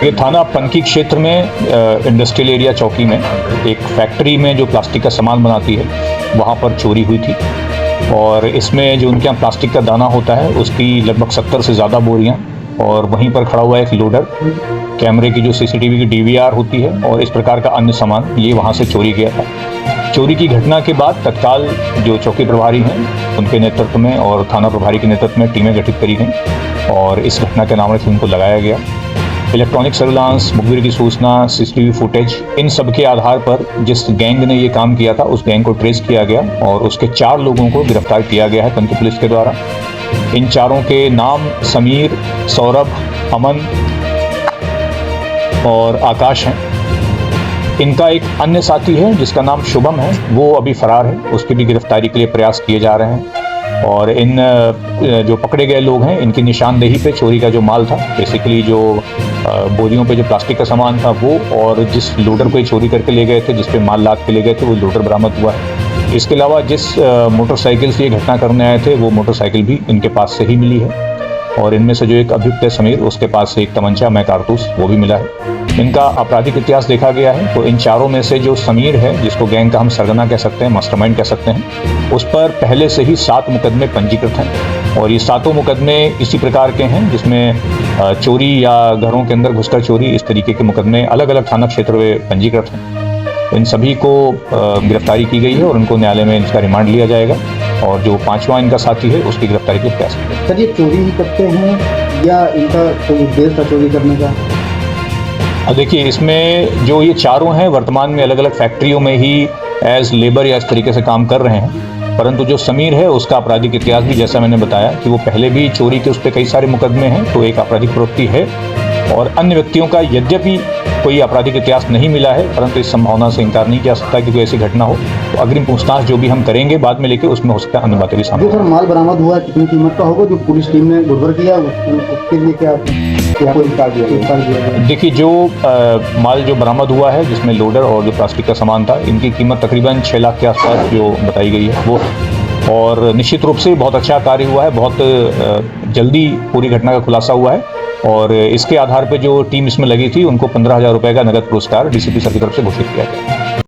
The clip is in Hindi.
ये थाना पनकी क्षेत्र में इंडस्ट्रियल एरिया चौकी में एक फैक्ट्री में जो प्लास्टिक का सामान बनाती है वहाँ पर चोरी हुई थी। और इसमें जो उनके यहाँ प्लास्टिक का दाना होता है उसकी लगभग 70 से ज़्यादा बोरियाँ, और वहीं पर खड़ा हुआ एक लोडर, कैमरे की जो सीसीटीवी की डीवीआर होती है और इस प्रकार का अन्य सामान, ये वहाँ से चोरी गया था। चोरी की घटना के बाद तत्काल जो चौकी प्रभारी हैं उनके नेतृत्व में और थाना प्रभारी के नेतृत्व में टीमें गठित करी गई और इस घटना के नाम से उनको लगाया गया। इलेक्ट्रॉनिक सर्विलांस, मुखबिर की सूचना, सीसीटीवी फुटेज, इन सब के आधार पर जिस गैंग ने ये काम किया था उस गैंग को ट्रेस किया गया और उसके 4 लोगों को गिरफ्तार किया गया है पनकी पुलिस के द्वारा। इन चारों के नाम समीर, सौरभ, अमन और आकाश हैं। इनका एक अन्य साथी है जिसका नाम शुभम है, वो अभी फरार है, उसकी भी गिरफ्तारी के लिए प्रयास किए जा रहे हैं। और इन जो पकड़े गए लोग हैं इनकी निशानदेही पे चोरी का जो माल था, बेसिकली जो बोरियों पे जो प्लास्टिक का सामान था वो, और जिस लोडर को ये चोरी करके ले गए थे, जिस पे माल लाद के ले गए थे, वो लोडर बरामद हुआ है। इसके अलावा जिस मोटरसाइकिल से ये घटना करने आए थे वो मोटरसाइकिल भी इनके पास से ही मिली है। और इनमें से जो एक अभियुक्त है समीर, उसके पास से एक तमंचा में कारतूस वो भी मिला है। इनका आपराधिक इतिहास देखा गया है तो इन चारों में से जो समीर है, जिसको गैंग का हम सरगना कह सकते हैं, मास्टरमाइंड कह सकते हैं, उस पर पहले से ही 7 मुकदमे पंजीकृत हैं। और ये 7 मुकदमे इसी प्रकार के हैं जिसमें चोरी या घरों के अंदर घुसकर चोरी, इस तरीके के मुकदमे अलग अलग थाना क्षेत्र में पंजीकृत हैं। इन सभी को गिरफ्तारी की गई है और उनको न्यायालय में इनका रिमांड लिया जाएगा और जो 5वां इनका साथी है उसकी गिरफ्तारी के लिए प्रयास करेंगे। सर, ये चोरी ही करते हैं या इनका कोई उद्देश्य था चोरी करने का? देखिए, इसमें जो ये चारों हैं वर्तमान में अलग अलग फैक्ट्रियों में ही एज लेबर या इस तरीके से काम कर रहे हैं, परंतु जो समीर है उसका आपराधिक इतिहास भी, जैसा मैंने बताया कि वो पहले भी चोरी के उस पर कई सारे मुकदमे हैं, तो एक आपराधिक प्रवृत्ति है। और अन्य व्यक्तियों का यद्यपि कोई आपराधिक इतिहास नहीं मिला है, परंतु इस संभावना से इनकार नहीं किया सकता कि कोई ऐसी घटना हो। तो अग्रिम पूछताछ जो भी हम करेंगे बाद में लेके, उसमें हो सकता है अन्य बातें भी सामने। जो सर माल बरामद हुआ कितनी कीमत का होगा जो पुलिस टीम ने गुड़बर किया, उसके लिए क्या दिया? देखिए, जो माल जो बरामद हुआ है जिसमें लोडर और जो प्लास्टिक का सामान था, इनकी कीमत तकरीबन 6 लाख के आसपास जो बताई गई है वो, और निश्चित रूप से बहुत अच्छा कार्य हुआ है, बहुत जल्दी पूरी घटना का खुलासा हुआ है। और इसके आधार पर जो टीम इसमें लगी थी उनको 15,000 रुपये का नगद पुरस्कार डीसीपी सर की तरफ से घोषित किया गया।